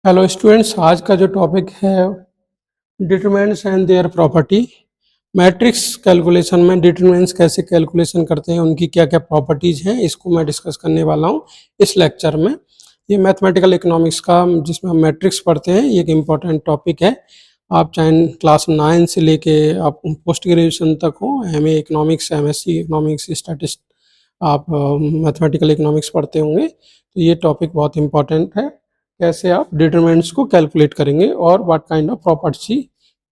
Hello students, आज का जो टॉपिक है determinants and their property. Matrix calculation में डिटरमिनेंट्स कैसे कैलकुलेशन करते हैं, उनकी क्या क्या प्रॉपर्टीज़ हैं, इसको मैं डिस्कस करने वाला हूँ इस लेक्चर में। ये मैथमेटिकल इकोनॉमिक्स का जिसमें हम मैट्रिक्स पढ़ते हैं, ये एक इम्पॉर्टेंट टॉपिक है। आप चाहे क्लास 9 से लेके आप पोस्ट ग्रेजुएशन तक हो, MA economics, MSc economics, statist, आप मैथमेटिकल इकोनॉमिक्स पढ़ते होंगे, तो ये टॉपिक बहुत इंपॉर्टेंट है। कैसे आप डिटरमिनेंट्स को कैलकुलेट करेंगे और what kind of property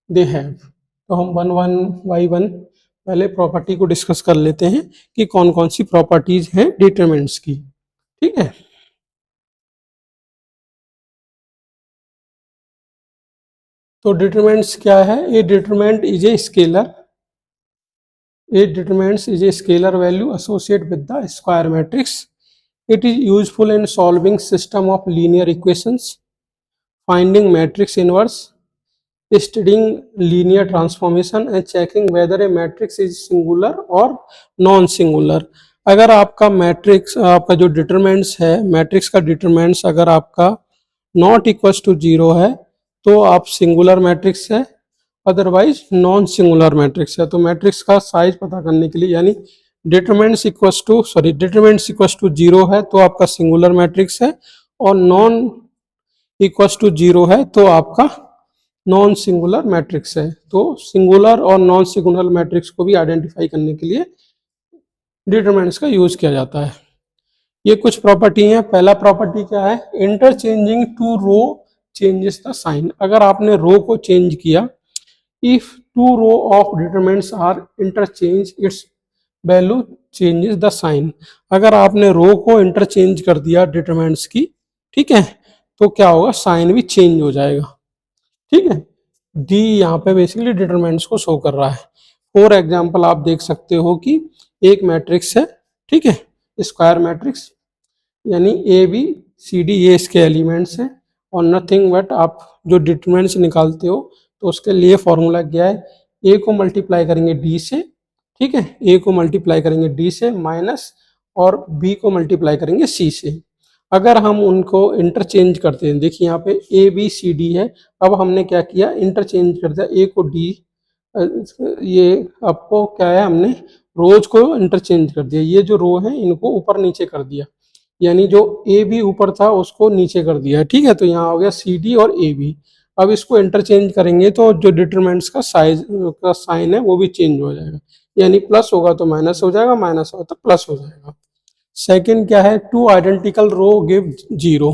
they have. तो हम वन वन बाई वन पहले प्रॉपर्टी को डिस्कस कर लेते हैं कि कौन कौन सी प्रॉपर्टीज हैं डिटरमिनेंट्स की। ठीक है, तो डिटरमिनेंट्स क्या है? A determinant is a scalar. A determinants is a scalar value associate with the square matrix. It is useful in solving system of linear equations, finding matrix inverse, studying linear transformation and checking whether a matrix is singular or non singular. अगर आपका matrix, आपका जो determinants है, matrix का determinants अगर आपका not equal to zero है तो आप सिंगुलर मैट्रिक्स है, अदरवाइज नॉन सिंगुलर मैट्रिक्स है। तो मैट्रिक्स का साइज पता करने के लिए, यानी डिटरमिनेंट्स इक्वल टू जीरो है तो आपका सिंगुलर मैट्रिक्स है, और नॉन इक्वल टू जीरो है तो आपका नॉन सिंगुलर मैट्रिक्स है। तो सिंगुलर और नॉन सिंगुलर मैट्रिक्स को भी आइडेंटिफाई करने के लिए डिटरमिनेंट्स का यूज किया जाता है। ये कुछ प्रॉपर्टी है। पहला प्रॉपर्टी क्या है? Interchanging two row changes the sign. अगर आपने रो को चेंज किया, if two row of determinants are interchange, its value changes the sign. अगर आपने रो को इंटरचेंज कर दिया डिटरमिनेंट्स की, ठीक है, तो क्या होगा? साइन भी चेंज हो जाएगा। ठीक है, डी यहाँ पे बेसिकली डिटरमिनेंट्स को शो कर रहा है। फॉर एग्जांपल आप देख सकते हो कि एक मैट्रिक्स है, ठीक है, स्क्वायर मैट्रिक्स, यानी ए बी सी डी ये इसके एलिमेंट्स हैं, और नथिंग बट आप जो डिटरमिनेंट्स निकालते हो तो उसके लिए फॉर्मूला क्या है? ए को मल्टीप्लाई करेंगे डी से, ठीक है, ए को मल्टीप्लाई करेंगे डी से माइनस, और बी को मल्टीप्लाई करेंगे सी से। अगर हम उनको इंटरचेंज करते हैं, देखिए यहाँ पे ए बी सी डी है, अब हमने क्या किया? इंटरचेंज कर दिया, ए को डी, ये आपको क्या है, हमने रोज को इंटरचेंज कर दिया। ये जो रो है इनको ऊपर नीचे कर दिया, यानी जो ए बी ऊपर था उसको नीचे कर दिया है। ठीक है, तो यहाँ हो गया सी डी और ए बी। अब इसको इंटरचेंज करेंगे तो जो डिटरमिनेंट्स का साइज का साइन है वो भी चेंज हो जाएगा, यानी प्लस होगा तो माइनस हो जाएगा, माइनस होगा तो प्लस हो जाएगा। सेकंड क्या है? टू आइडेंटिकल रो गिव जीरो।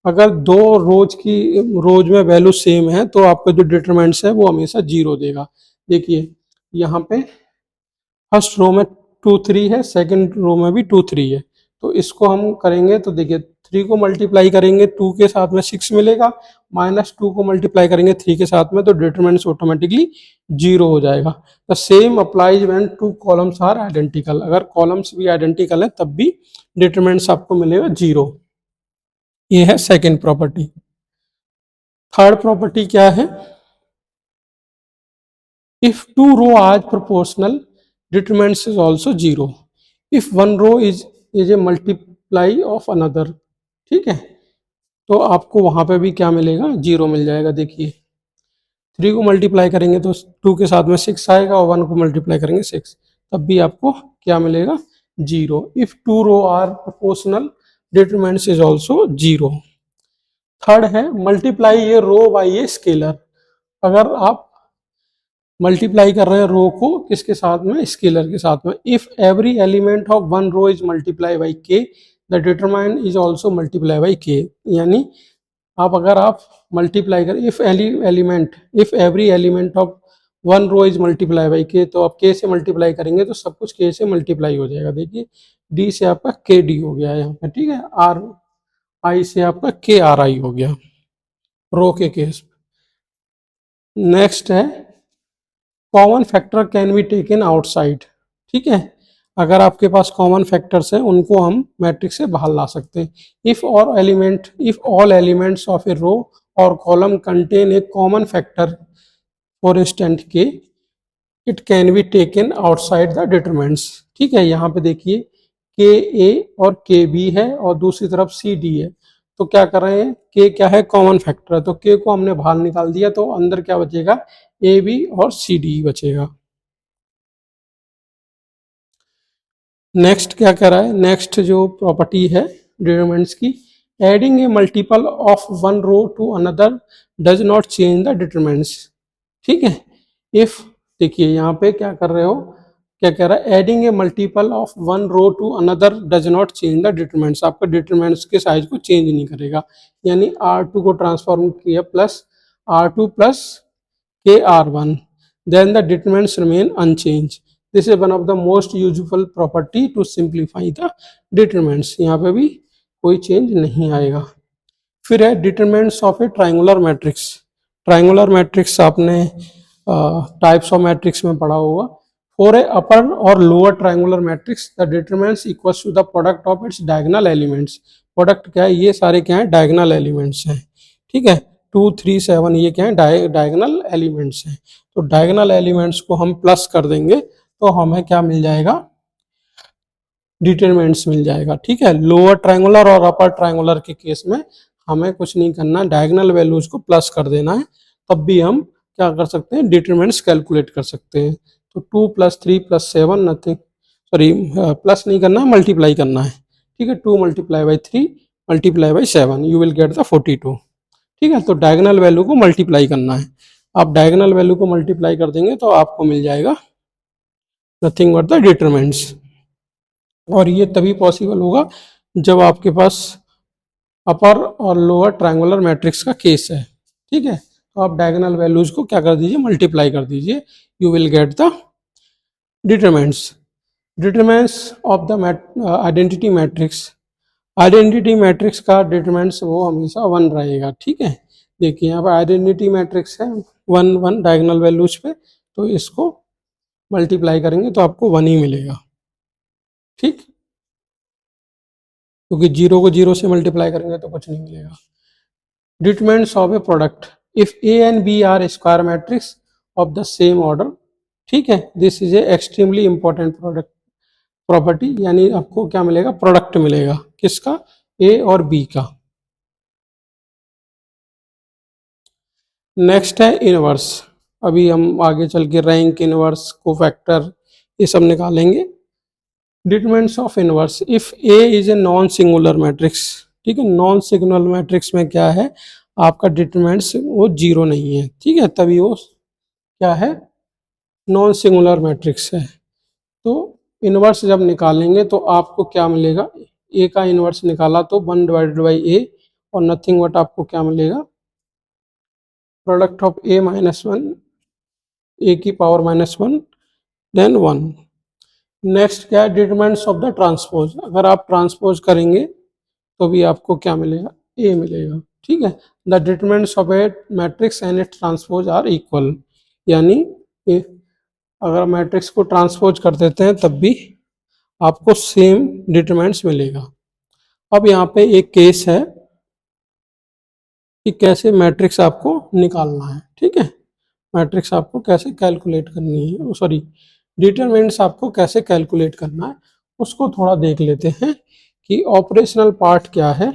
अगर दो रोज में वैल्यू सेम है तो आपका जो डिटरमिनेंट्स है वो हमेशा जीरो देगा। देखिए यहाँ पे फर्स्ट रो में 2 3 है, सेकंड रो में भी 2 3 है, तो इसको हम करेंगे तो देखिए 3 को मल्टीप्लाई करेंगे 2 के साथ में 6 मिलेगा, माइनस 2 को मल्टीप्लाई करेंगे 3 के साथ में तो डिटरमिनेंट्स ऑटोमेटिकली जीरो हो जाएगा। The same applies when two columns are identical. अगर कॉलम्स भी आइडेंटिकल है तब भी डिटरमिनेंट्स आपको मिलेगा जीरो। ये है सेकंड प्रॉपर्टी। थर्ड प्रॉपर्टी क्या है? If two row are proportional, determinants is also zero if one row is a multiply of another। ठीक है, तो आपको वहां पे भी क्या मिलेगा? जीरो मिल जाएगा। देखिए 3 को मल्टीप्लाई करेंगे तो 2 के साथ में 6 आएगा, और 1 को मल्टीप्लाई करेंगे 6, तब भी आपको क्या मिलेगा? Zero. If two row are proportional, determinants is also zero. Third है multiply a row by a scalar. अगर आप मल्टीप्लाई कर रहे हैं रो को किसके साथ में? स्केलर के साथ में। If every element of one row is multiply by k, the determine is also multiply by k. यानी अगर आप मल्टीप्लाई कर, if every element of one row is multiply by k, तो आप के से मल्टीप्लाई करेंगे तो सब कुछ के से मल्टीप्लाई हो जाएगा। देखिए डी से आपका के डी हो गया यहाँ पे, ठीक है, आर आई से आपका के आर आई हो गया रो के केस। नेक्स्ट है common factor can be taken outside. ठीक है, अगर आपके पास कॉमन फैक्टर्स हैं उनको हम मैट्रिक्स से बाहर ला सकते हैं। If all elements of a row और column contain a common factor, for instant k, it can be taken outside the determinants. ठीक है, यहाँ पे देखिए के ए और के बी है और दूसरी तरफ सी डी है, तो क्या कर रहे हैं, के क्या है, कॉमन फैक्टर है, तो के को हमने बाहर निकाल दिया, तो अंदर क्या बचेगा, ए बी और सी डी बचेगा। नेक्स्ट क्या कह रहा है, नेक्स्ट जो प्रॉपर्टी है डिटरमिनेंट्स की, adding a multiple of one row to another does not change the determinants. ठीक है, इफ, देखिए यहाँ पे क्या कर रहे हो, क्या कह रहा है, adding a multiple of one row to another does not change the determinants, आपका डिटरमिनेंट्स के साइज को चेंज नहीं करेगा, यानी R2 को ट्रांसफॉर्म किया प्लस R2 प्लस के R1, then the determinants remain unchanged. This is one of the most useful property to simplify the determinants. यहाँ पे भी कोई चेंज नहीं आएगा। फिर है determinants of a triangular matrix. Triangular matrix आपने टाइप्स ऑफ मैट्रिक्स में पढ़ा होगा। फॉर ए अपर और lower triangular matrix the determinants equals to the product of its diagonal elements. Product क्या है, ये सारे क्या है, डायगोनल एलिमेंट्स हैं। ठीक है, 2 3 7 ये क्या है, डायगोनल एलिमेंट्स हैं। तो डायगोनल एलिमेंट्स को हम प्लस कर देंगे तो हमें क्या मिल जाएगा, डिटरमिनेंट्स मिल जाएगा। ठीक है, लोअर ट्रायंगुलर और अपर ट्रायंगुलर के केस में हमें कुछ नहीं करना, डायगोनल वैल्यूज को प्लस कर देना है, तब भी हम क्या कर सकते हैं, डिटरमिनेंट्स कैलकुलेट कर सकते हैं। तो 2 + 3 + 7 नथिंग, सॉरी प्लस नहीं करना, मल्टीप्लाई करना है। ठीक है, 2 × 3 × 7 यू विल गेट द 42। ठीक है, तो डायगोनल वैल्यू को मल्टीप्लाई करना है। आप डायगोनल वैल्यू को मल्टीप्लाई कर देंगे तो आपको मिल जाएगा नथिंग बट द डिटरमिनेंट्स। और ये तभी पॉसिबल होगा जब आपके पास अपर और लोअर ट्रायंगुलर मैट्रिक्स का केस है। ठीक है, तो आप डायगोनल वैल्यूज को क्या कर दीजिए, मल्टीप्लाई कर दीजिए, you will get the determinants. Determinants of the identity matrix. Identity matrix का डिटरमिनेंट्स वो हमेशा 1 रहेगा। ठीक है, देखिए यहाँ पर आइडेंटिटी मैट्रिक्स है 1 1 डायगोनल वैल्यूज पे, तो इसको मल्टीप्लाई करेंगे तो आपको 1 ही मिलेगा। ठीक, क्योंकि 0 को 0 से मल्टीप्लाई करेंगे तो कुछ नहीं मिलेगा। Determinants of a product, if A and B are square matrix of the same order. ठीक है, this is a extremely important product property, यानी आपको क्या मिलेगा, प्रोडक्ट मिलेगा, किसका, ए और बी का। नेक्स्ट है इनवर्स। अभी हम आगे चल के रैंक, इनवर्स, कोफैक्टर, ये सब निकालेंगे। Determinants of inverse, if A is a non singular matrix. ठीक है, नॉन सिंगुलर मैट्रिक्स में क्या है, आपका डिटरमिनेंट्स वो 0 नहीं है। ठीक है, तभी वो क्या है, नॉन सिंगुलर मैट्रिक्स है। तो इनवर्स जब निकालेंगे तो आपको क्या मिलेगा, ए का इनवर्स निकाला तो 1/a, और नथिंग बट आपको क्या मिलेगा, प्रोडक्ट ऑफ a - 1, a की पावर -1 देन 1। नेक्स्ट क्या है, डिटरमिनेंट्स ऑफ द ट्रांसपोज। अगर आप ट्रांसपोज करेंगे तो भी आपको क्या मिलेगा, a मिलेगा। ठीक है, the determinants of a matrix and its transpose are equal, यानी अगर मैट्रिक्स को ट्रांसपोज कर देते हैं तब भी आपको सेम डिटरमिनेंट्स मिलेगा। अब यहाँ पे एक केस है कि कैसे मैट्रिक्स आपको निकालना है। ठीक है, मैट्रिक्स आपको कैसे कैलकुलेट करनी है, सॉरी डिटरमिनेंट्स आपको कैसे कैलकुलेट करना है, उसको थोड़ा देख लेते हैं कि ऑपरेशनल पार्ट क्या है।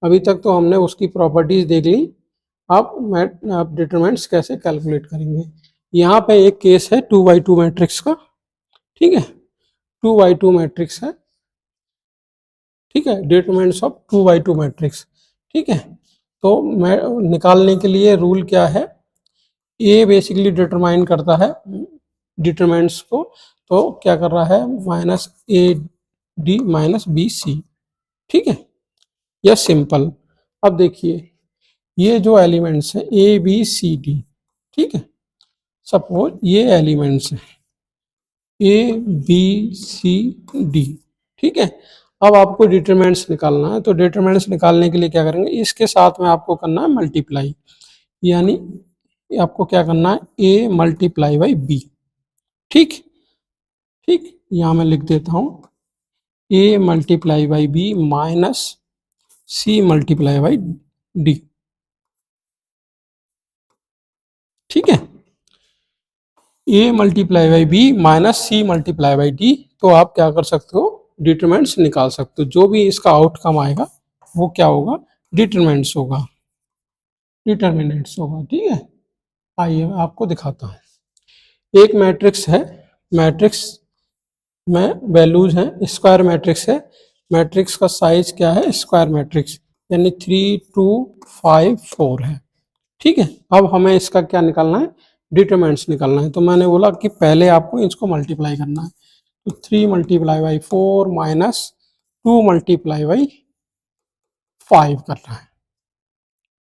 अभी तक तो हमने उसकी प्रॉपर्टीज देख ली, आप डिटरमिनेंट्स कैसे कैलकुलेट करेंगे। यहाँ पे एक केस है 2/2 मैट्रिक्स का। ठीक है, 2/2 मैट्रिक्स है। ठीक है, डिटरमिनेंट्स ऑफ 2/2 मैट्रिक्स। ठीक है, तो मैं निकालने के लिए रूल क्या है, ए बेसिकली डिटरमाइन करता है डिटरमिनेंट्स को, तो क्या कर रहा है, -AD - BC। ठीक है, यह सिंपल। अब देखिए ये जो एलिमेंट्स हैं ABCD, ठीक है, सपोज ये एलिमेंट्स हैं ABCD। ठीक है, अब आपको डिटरमिनेंट्स निकालना है, तो डिटरमिनेंट्स निकालने के लिए क्या करेंगे, इसके साथ में आपको करना है मल्टीप्लाई, यानी आपको क्या करना है, A × B। ठीक ठीक, यहाँ मैं लिख देता हूँ A × B - C × D। ठीक है, A × B - C × D, तो आप क्या कर सकते हो, डिटरमिनेंट्स निकाल सकते हो। जो भी इसका आउटकम आएगा वो क्या होगा, डिटरमिनेंट्स होगा, डिटरमिनेंट्स होगा। ठीक है, आइए मैं आपको दिखाता हूँ। एक मैट्रिक्स है, मैट्रिक्स में वैल्यूज हैं, स्क्वायर मैट्रिक्स है, मैट्रिक्स का साइज क्या है, स्क्वायर मैट्रिक्स, यानी 3 2 5 4 है। ठीक है, अब हमें इसका क्या निकालना है, डिटरमिनेंट्स निकालना है। तो मैंने बोला कि पहले आपको इसको मल्टीप्लाई करना है, तो 3 multiply by 4 minus 2 multiply by 5 करना है।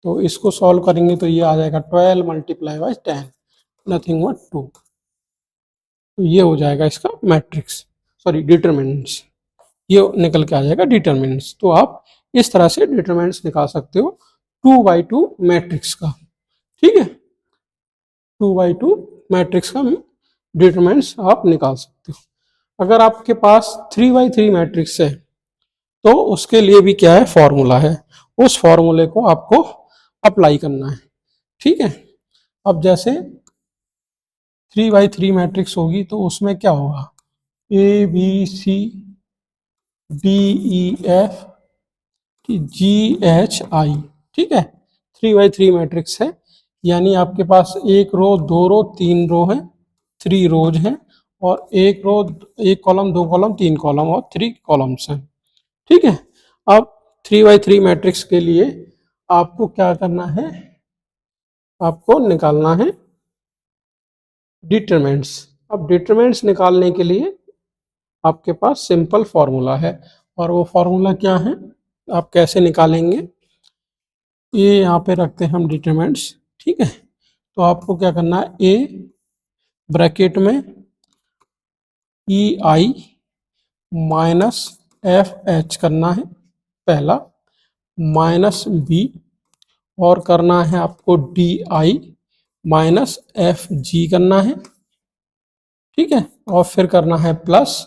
तो इसको सॉल्व करेंगे तो ये आ जाएगा 12 मल्टीप्लाई बाई 10, नथिंग बट 2। तो ये हो जाएगा इसका मैट्रिक्स, सॉरी डिटरमिनेंट्स, ये निकल के आ जाएगा डिटरमिनेंट्स। तो आप इस तरह से डिटरमिनेंट्स निकाल सकते हो 2 by 2 मैट्रिक्स का। ठीक है, 2 by 2 मैट्रिक्स का डिटरमिनेंट्स आप निकाल सकते हो। अगर आपके पास 3 by 3 मैट्रिक्स है तो उसके लिए भी क्या है, फॉर्मूला है, उस फॉर्मूले को आपको अप्लाई करना है। ठीक है, अब जैसे 3 by 3 मैट्रिक्स होगी तो उसमें क्या होगा, A B C D E F G H I. ठीक है, 3 by 3 मैट्रिक्स है, यानी आपके पास एक रो, दो रो, तीन रो है, 3 रोज हैं, और एक रो, एक कॉलम, दो कॉलम, तीन कॉलम और 3 कॉलम्स हैं। ठीक है, अब 3 by 3 मैट्रिक्स के लिए आपको क्या करना है, आपको निकालना है डिटरमिनेंट्स। अब डिटरमिनेंट्स निकालने के लिए आपके पास सिंपल फॉर्मूला है, और वो फॉर्मूला क्या है, आप कैसे निकालेंगे, ये यहाँ पे रखते हैं हम डिटरमिनेंट्स। ठीक है, तो आपको क्या करना है, ए ब्रैकेट में e i minus f h करना है पहला, माइनस बी, और करना है आपको d i minus f g करना है। ठीक है, और फिर करना है plus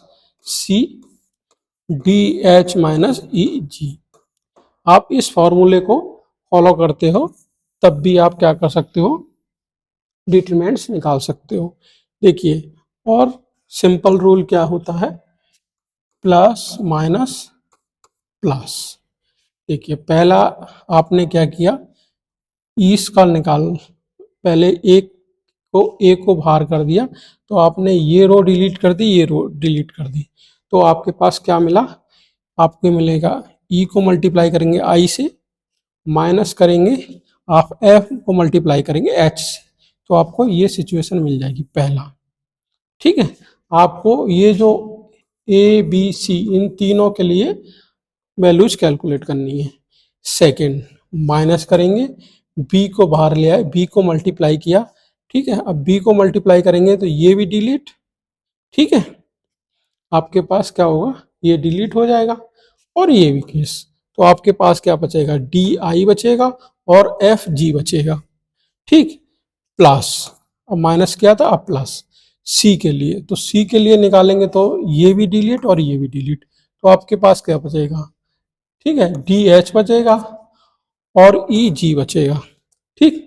c d h minus e g. आप इस फॉर्मूले को फॉलो करते हो तब भी आप क्या कर सकते हो, डिटरमिनेंट्स निकाल सकते हो। देखिए, और सिंपल रूल क्या होता है, प्लस माइनस प्लस। देखिए, पहला आपने क्या किया, ईस का निकाल, पहले एक को, एक को बाहर कर दिया, तो आपने ये रो डिलीट कर दी, ये रो डिलीट कर दी, तो आपके पास क्या मिला, आपको मिलेगा ई को मल्टीप्लाई करेंगे आई से, माइनस करेंगे, आप एफ को मल्टीप्लाई करेंगे एच से, तो आपको ये सिचुएशन मिल जाएगी पहला। ठीक है, आपको ये जो ए बी सी इन तीनों के लिए वैल्यूज कैलकुलेट करनी है। सेकंड, माइनस करेंगे, बी को बाहर ले आए, बी को मल्टीप्लाई किया। ठीक है, अब बी को मल्टीप्लाई करेंगे तो ये भी डिलीट। ठीक है, आपके पास क्या होगा, ये डिलीट हो जाएगा, और ये भी केस, तो आपके पास क्या बचेगा, डी आई बचेगा और एफ जी बचेगा। ठीक, प्लस, अब माइनस किया था, अब प्लस सी के लिए, तो सी के लिए निकालेंगे तो ये भी डिलीट और ये भी डिलीट, तो आपके पास क्या बचेगा, ठीक है, डी एच बचेगा और ई जी बचेगा। ठीक,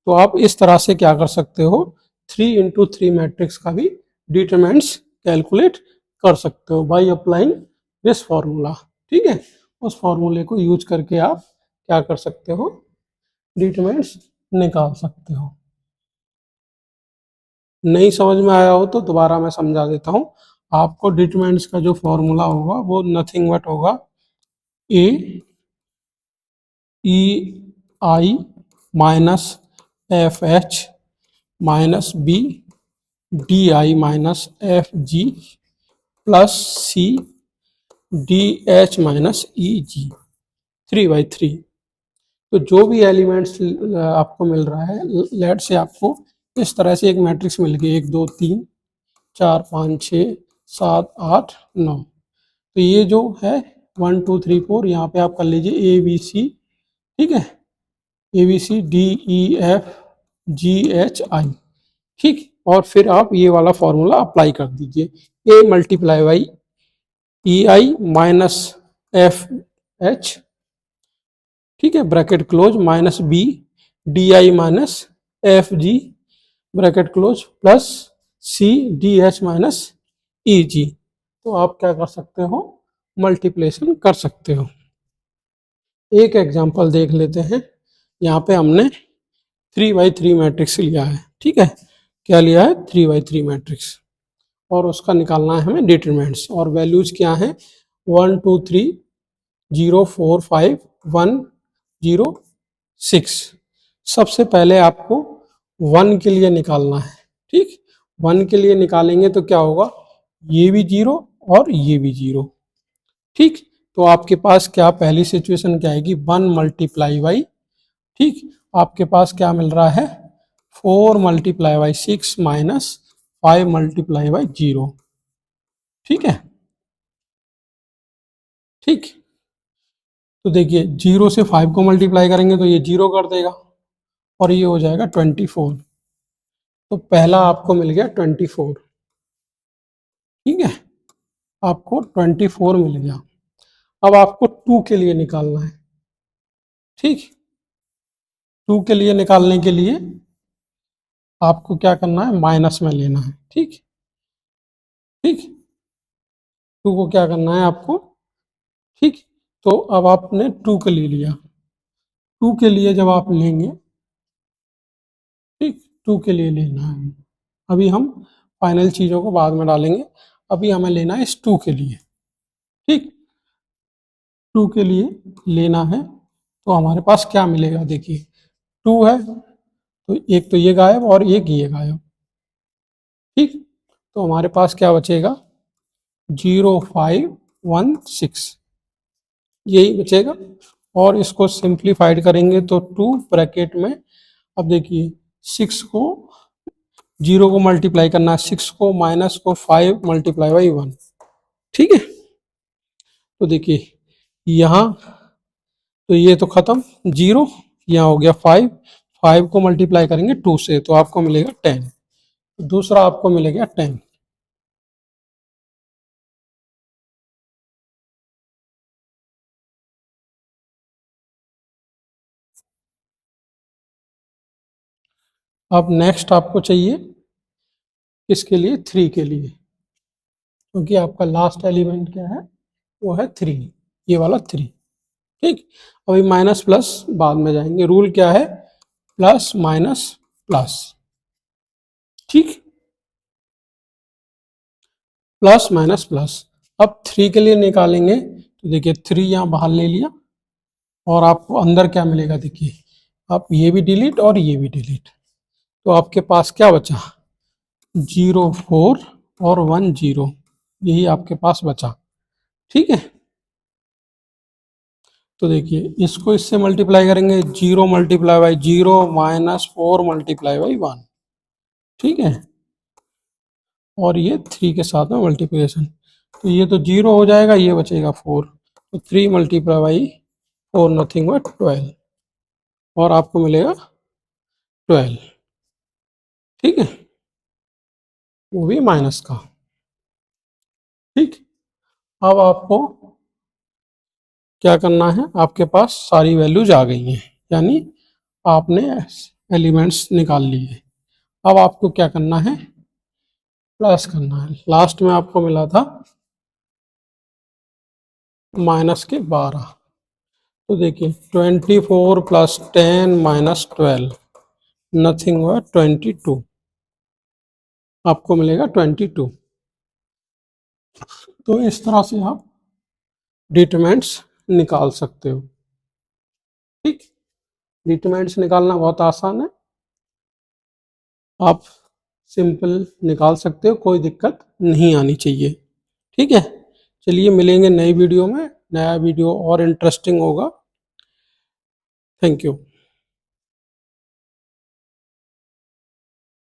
तो आप इस तरह से क्या कर सकते हो, 3 into 3 मैट्रिक्स का भी डिटरमिनेंट्स कैलकुलेट कर सकते हो बाय अप्लाइंग दिस फॉर्मूला। ठीक है, उस फॉर्मूले को यूज करके आप क्या कर सकते हो, डिटरमिनेंट्स निकाल सकते हो। नहीं समझ में आया हो तो दोबारा मैं समझा देता हूँ आपको। डिटरमिनेंट्स का जो फॉर्मूला होगा वो नथिंग बट होगा a e i minus f h minus b d i minus f g plus c d h minus e g, 3 by 3। तो जो भी एलिमेंट्स आपको मिल रहा है, लेट से आपको इस तरह से एक मैट्रिक्स मिल गई, 1 2 3 4 5 6 7 8 9, तो ये जो है 1 2 3 4, यहाँ पे आप कर लीजिए ए बी सी। ठीक है, A B C D E F G H I. ठीक, और फिर आप ये वाला फॉर्मूला अप्लाई कर दीजिए, a multiply by e i minus f h, ठीक है, bracket close, minus b d i minus f g bracket close plus c d h minus e g. तो आप क्या कर सकते हो, मल्टीप्लेशन कर सकते हो। एक एग्जांपल देख लेते हैं। यहाँ पे हमने 3x3 मैट्रिक्स लिया है, ठीक है। क्या लिया है? 3x3 मैट्रिक्स, और उसका निकालना है हमें डिटरमिनेंट्स, और वैल्यूज क्या है? 1 2 3 0 4 5 1 0 6। सबसे पहले आपको 1 के लिए निकालना है, ठीक। 1 के लिए निकालेंगे तो क्या होगा? ये भी 0 और ये भी 0, ठीक। तो आपके पास क्या पहली सिचुएशन क्या आएगी? 1 मल्टीप्लाई बाई, ठीक, आपके पास क्या मिल रहा है? 4 multiply by 6 minus 5 multiply by 0, ठीक है, ठीक। तो देखिए 0 से 5 को मल्टीप्लाई करेंगे तो ये 0 कर देगा, और ये हो जाएगा 24। तो पहला आपको मिल गया 24, ठीक है, आपको 24 मिल गया। अब आपको 2 के लिए निकालना है, ठीक। 2 के लिए निकालने के लिए आपको क्या करना है? माइनस में लेना है, ठीक, ठीक। 2 को क्या करना है आपको? ठीक। तो अब आपने 2 के लिए लिया, 2 के लिए जब आप लेंगे, ठीक, 2 के लिए लेना है। अभी हम फाइनल चीज़ों को बाद में डालेंगे, अभी हमें लेना है इस 2 के लिए, ठीक। 2 के लिए लेना है तो हमारे पास क्या मिलेगा? देखिए 2 है तो एक तो ये गायब और एक ये गायब, ठीक। तो हमारे पास क्या बचेगा? 0516, यही बचेगा। और इसको सिंप्लीफाइड करेंगे तो 2 ब्रैकेट में, अब देखिए 6 को 0 को मल्टीप्लाई करना है, 6 को माइनस को 5 मल्टीप्लाई बाई 1, ठीक है। तो देखिए यहाँ तो ये तो खत्म, 0, यहाँ हो गया 5, 5 को मल्टीप्लाई करेंगे 2 से तो आपको मिलेगा 10, दूसरा आपको मिलेगा 10। अब नेक्स्ट आपको चाहिए किसके लिए? 3 के लिए, क्योंकि आपका लास्ट एलिमेंट क्या है? वो है 3, ये वाला 3, ठीक। अभी माइनस प्लस बाद में जाएंगे, रूल क्या है? प्लस माइनस प्लस, ठीक, प्लस माइनस प्लस। अब 3 के लिए निकालेंगे तो देखिए 3 यहाँ बाहर ले लिया, और आपको अंदर क्या मिलेगा? देखिए आप ये भी डिलीट और ये भी डिलीट, तो आपके पास क्या बचा? 0 4 और 1 0, यही आपके पास बचा, ठीक है। तो देखिए इसको इससे मल्टीप्लाई करेंगे, 0 multiply by 0 minus 4 multiply by 1, ठीक है, और ये 3 के साथ में मल्टीप्लिकेशन, तो ये तो 0 हो जाएगा, ये बचेगा 4, तो 3 मल्टीप्लाई बाई 4 नथिंग बट 12, और आपको मिलेगा 12, ठीक है, वो भी माइनस का, ठीक। अब आपको क्या करना है? आपके पास सारी वैल्यूज आ गई हैं, यानी आपने एलिमेंट्स निकाल लिए। अब आपको क्या करना है? प्लस करना है। लास्ट में आपको मिला था माइनस के 12, तो देखिए 24 प्लस 10 माइनस 12 नथिंग हुआ 22, आपको मिलेगा 22। तो इस तरह से आप डिटरमिनेंट्स निकाल सकते हो, ठीक। डिटरमिनेंट्स निकालना बहुत आसान है, आप सिंपल निकाल सकते हो, कोई दिक्कत नहीं आनी चाहिए, ठीक है। चलिए मिलेंगे नई वीडियो में, नया वीडियो और इंटरेस्टिंग होगा। Thank you.